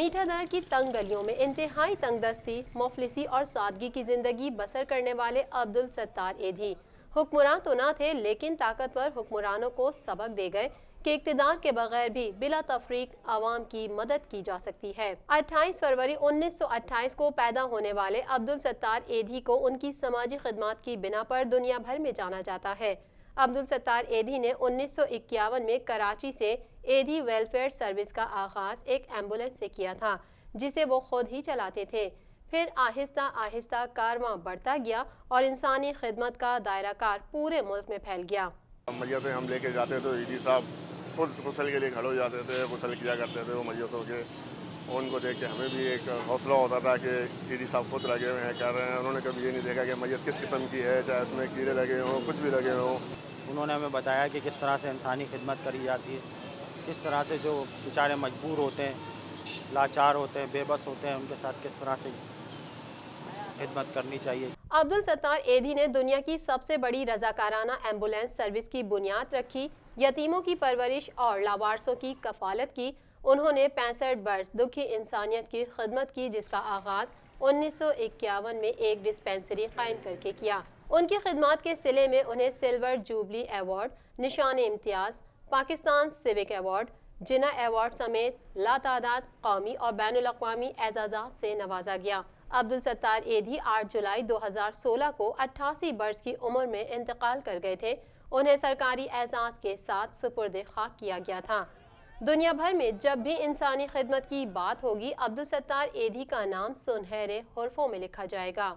میٹھا دار کی تنگ گلیوں میں انتہائی تنگ دستی، مفلسی اور سادگی کی زندگی بسر کرنے والے عبدالستار ایدھی حکمراں تو نہ تھے، لیکن طاقتور حکمرانوں کو سبق دے گئے کہ اقتدار کے بغیر بھی بلا تفریق عوام کی مدد کی جا سکتی ہے۔ 28 فروری 1928 کو پیدا ہونے والے عبدالستار ایدھی کو ان کی سماجی خدمات کی بنا پر دنیا بھر میں جانا جاتا ہے۔ عبدالستار ایدھی نے 1951 میں کراچی سے ایدھی ویلفیئر سروس کا آغاز ایک ایمبولینس سے کیا تھا، جسے وہ خود ہی چلاتے تھے۔ پھر آہستہ آہستہ کارواں بڑھتا گیا اور انسانی خدمت کا دائرہ کار پورے ملک میں پھیل گیا۔ میتیں ہم لے کے جاتے تو ایدھی صاحب خود غسل کے لیے کھڑے ہو جاتے تھے، غسل کیا کرتے تھے وہ میتوں کے۔ ان کو دیکھ کے ہمیں بھی ایک حوصلہ ہوتا تھا کہ ایدھی صاحب خود لگے ہوئے ہیں، کر رہے ہیں۔ انہوں نے کبھی یہ نہیں دیکھا کہ میت کس قسم کی ہے، چاہے اس میں کیڑے لگے ہوں، کچھ بھی لگے ہوں۔ انہوں نے ہمیں بتایا کہ کس طرح سے انسانی خدمت کری جاتی ہے، کس طرح سے جو بیچارے مجبور ہوتے ہیں، لاچار ہوتے ہیں، بے بس ہوتے ہیں، ان کے ساتھ کس طرح سے خدمت کرنی چاہیے۔ عبدالستار ایدھی نے دنیا کی سب سے بڑی رضاکارانہ ایمبولینس سروس کی بنیاد رکھی، یتیموں کی پرورش اور لاوارثوں کی کفالت کی۔ انہوں نے 65 برس دکھی انسانیت کی خدمت کی، جس کا آغاز 1951 میں ایک ڈسپینسری قائم کر کے کیا۔ ان کی خدمات کے صلے میں انہیں سلور جوبلی ایوارڈ، نشان امتیاز، پاکستان سیوک ایوارڈ، جناح ایوارڈ سمیت لاتعداد قومی اور بین الاقوامی اعزازات سے نوازا گیا۔ عبدالستار ایدھی 8 جولائی 2016 کو 88 برس کی عمر میں انتقال کر گئے تھے۔ انہیں سرکاری اعزاز کے ساتھ سپرد خاک کیا گیا تھا۔ دنیا بھر میں جب بھی انسانی خدمت کی بات ہوگی، عبدالستار ایدھی کا نام سنہرے حروفوں میں لکھا جائے گا۔